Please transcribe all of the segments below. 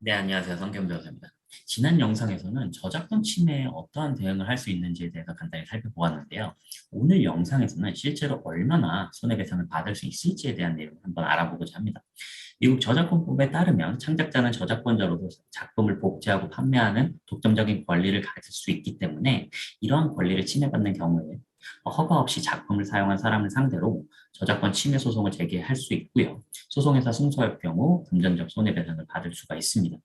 네, 안녕하세요. 성경 변호사입니다. 지난 영상에서는 저작권 침해에 어떠한 대응을 할 수 있는지에 대해서 간단히 살펴보았는데요. 오늘 영상에서는 실제로 얼마나 손해배상을 받을 수 있을지에 대한 내용을 한번 알아보고자 합니다. 미국 저작권법에 따르면 창작자는 저작권자로서 작품을 복제하고 판매하는 독점적인 권리를 가질 수 있기 때문에 이러한 권리를 침해받는 경우에 허가 없이 작품을 사용한 사람을 상대로 저작권 침해 소송을 제기할 수 있고요. 소송에서 승소할 경우 금전적 손해배상을 받을 수가 있습니다.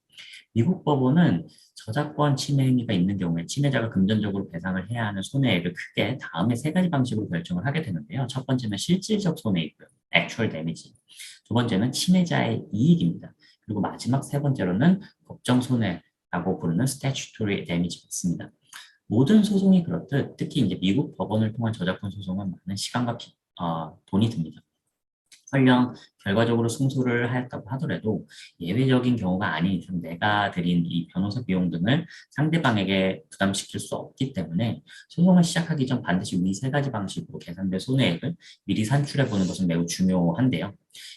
미국 법원은 저작권 침해 행위가 있는 경우에 침해자가 금전적으로 배상을 해야 하는 손해액을 크게 다음에 세 가지 방식으로 결정을 하게 되는데요. 첫 번째는 실질적 손해이고요. actual damage. 두 번째는 침해자의 이익입니다. 그리고 마지막 세 번째로는 법정 손해라고 부르는 statutory damage가 있습니다. 모든 소송이 그렇듯 특히 이제 미국 법원을 통한 저작권 소송은 많은 시간과 돈이 듭니다. 설령 결과적으로 승소를 하였다고 하더라도 예외적인 경우가 아닌 이상 내가 드린 이 변호사 비용 등을 상대방에게 부담시킬 수 없기 때문에 소송을 시작하기 전 반드시 위 세 가지 방식으로 계산된 손해액을 미리 산출해 보는 것은 매우 중요한데요.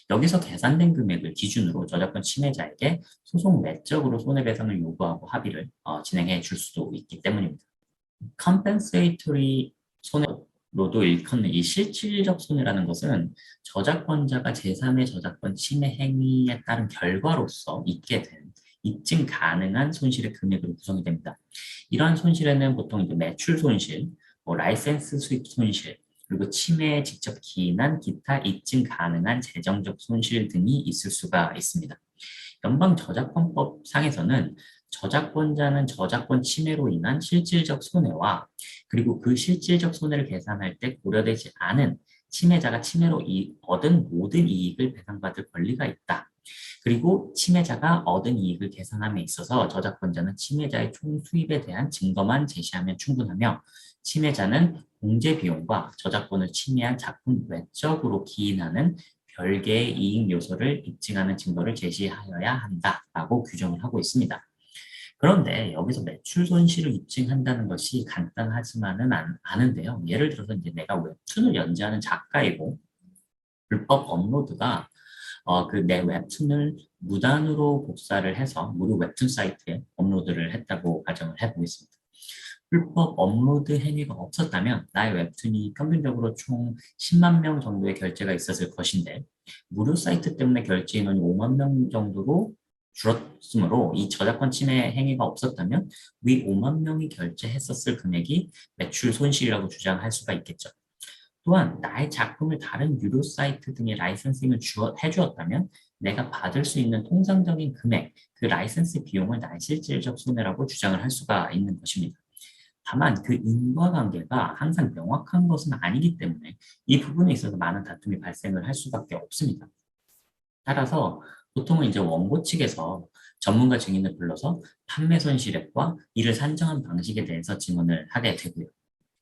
여기서 계산된 금액을 기준으로 저작권 침해자에게 소송 외적으로 손해배상을 요구하고 합의를 진행해 줄 수도 있기 때문입니다. compensatory 손해로도 일컫는 이 실질적 손해라는 것은 저작권자가 제3의 저작권 침해 행위에 따른 결과로서 있게 된 입증 가능한 손실의 금액으로 구성이 됩니다. 이러한 손실에는 보통 이제 매출 손실, 라이센스 수입 손실, 그리고 침해에 직접 기인한 기타 입증 가능한 재정적 손실 등이 있을 수가 있습니다. 연방 저작권법 상에서는 저작권자는 저작권 침해로 인한 실질적 손해와 그리고 그 실질적 손해를 계산할 때 고려되지 않은 침해자가 침해로 얻은 모든 이익을 배상받을 권리가 있다. 그리고 침해자가 얻은 이익을 계산함에 있어서 저작권자는 침해자의 총 수입에 대한 증거만 제시하면 충분하며 침해자는 공제 비용과 저작권을 침해한 작품 외적으로 기인하는 별개의 이익 요소를 입증하는 증거를 제시하여야 한다라고 규정을 하고 있습니다. 그런데 여기서 매출 손실을 입증한다는 것이 간단하지만은 않은데요. 예를 들어서 이제 내가 웹툰을 연재하는 작가이고 불법 업로드가 그 내 웹툰을 무단으로 복사를 해서 무료 웹툰 사이트에 업로드를 했다고 가정을 해보겠습니다. 불법 업로드 행위가 없었다면 나의 웹툰이 평균적으로 총 10만 명 정도의 결제가 있었을 것인데 무료 사이트 때문에 결제 인원이 5만 명 정도로 줄었으므로 이 저작권 침해 행위가 없었다면 위 5만 명이 결제했었을 금액이 매출 손실이라고 주장할 수가 있겠죠. 또한 나의 작품을 다른 유료 사이트 등의 라이선싱을 해주었다면 내가 받을 수 있는 통상적인 금액, 그 라이선스 비용을 나의 실질적 손해라고 주장을 할 수가 있는 것입니다. 다만 그 인과관계가 항상 명확한 것은 아니기 때문에 이 부분에 있어서 많은 다툼이 발생을 할 수밖에 없습니다. 따라서 보통은 이제 원고 측에서 전문가 증인을 불러서 판매 손실액과 이를 산정한 방식에 대해서 증언을 하게 되고요.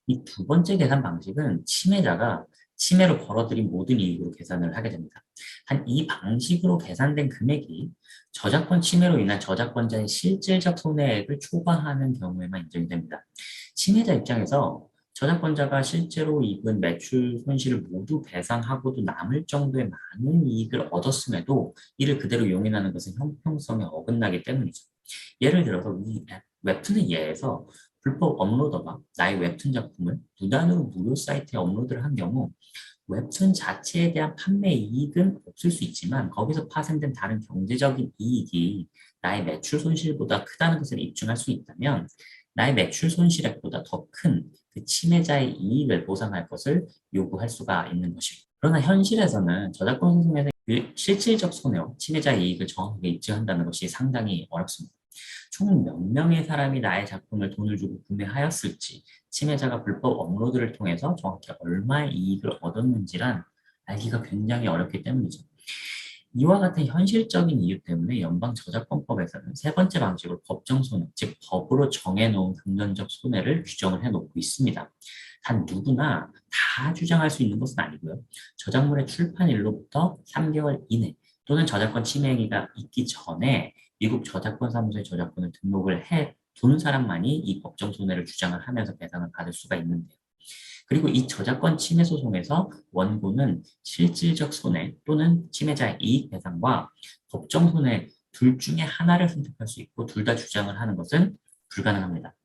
이 두 번째 계산 방식은 침해자가 침해로 벌어들인 모든 이익으로 계산을 하게 됩니다. 한 이 방식으로 계산된 금액이 저작권 침해로 인한 저작권자의 실질적 손해액을 초과하는 경우에만 인정이 됩니다. 침해자 입장에서 저작권자가 실제로 입은 매출 손실을 모두 배상하고도 남을 정도의 많은 이익을 얻었음에도 이를 그대로 용인하는 것은 형평성에 어긋나기 때문이죠. 예를 들어서 이 웹툰의 예에서 불법 업로더가 나의 웹툰 작품을 무단으로 무료 사이트에 업로드를 한 경우 웹툰 자체에 대한 판매 이익은 없을 수 있지만 거기서 파생된 다른 경제적인 이익이 나의 매출 손실보다 크다는 것을 입증할 수 있다면 나의 매출 손실액보다 더 큰 그 침해자의 이익을 보상할 것을 요구할 수가 있는 것입니다. 그러나 현실에서는 저작권 소송에서 그 실질적 손해와 침해자의 이익을 정확하게 입증한다는 것이 상당히 어렵습니다. 총 몇 명의 사람이 나의 작품을 돈을 주고 구매하였을지, 침해자가 불법 업로드를 통해서 정확히 얼마의 이익을 얻었는지란 알기가 굉장히 어렵기 때문이죠. 이와 같은 현실적인 이유 때문에 연방 저작권법에서는 세 번째 방식으로 법정 손해, 즉 법으로 정해놓은 금전적 손해를 규정을 해놓고 있습니다. 단 누구나 다 주장할 수 있는 것은 아니고요. 저작물의 출판일로부터 3개월 이내 또는 저작권 침해 행위가 있기 전에 미국 저작권 사무소에 저작권을 등록을 해 둔 사람만이 이 법정 손해를 주장을 하면서 배상을 받을 수가 있는데요. 그리고 이 저작권 침해 소송에서 원고는 실질적 손해 또는 침해자의 이익 배상과 법정 손해 둘 중에 하나를 선택할 수 있고 둘 다 주장을 하는 것은 불가능합니다.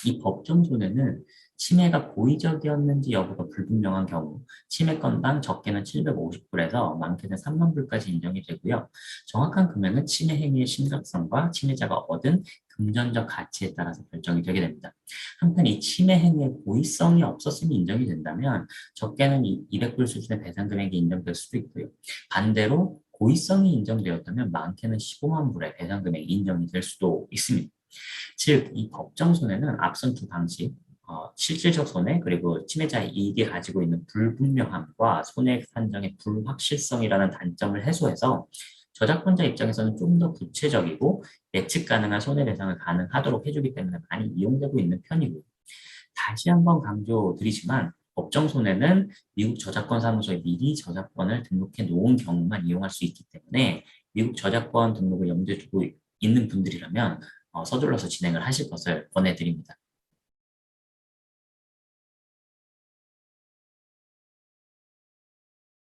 이 법정 손해는 침해가 고의적이었는지 여부가 불분명한 경우 침해 건당 적게는 750불에서 많게는 3만 불까지 인정이 되고요. 정확한 금액은 침해 행위의 심각성과 침해자가 얻은 금전적 가치에 따라서 결정이 되게 됩니다. 한편 이 침해 행위의 고의성이 없었음이 인정이 된다면 적게는 200불 수준의 배상 금액이 인정될 수도 있고요. 반대로 고의성이 인정되었다면 많게는 15만 불의 배상 금액이 인정이 될 수도 있습니다. 즉, 이 법정 손해는 앞선 두 방식, 실질적 손해 그리고 침해자의 이익이 가지고 있는 불분명함과 손해 산정의 불확실성이라는 단점을 해소해서 저작권자 입장에서는 좀 더 구체적이고 예측 가능한 손해배상을 가능하도록 해주기 때문에 많이 이용되고 있는 편이고요. 다시 한번 강조드리지만 법정 손해는 미국 저작권 사무소에 미리 저작권을 등록해 놓은 경우만 이용할 수 있기 때문에 미국 저작권 등록을 염두에 두고 있는 분들이라면 서둘러서 진행을 하실 것을 권해드립니다.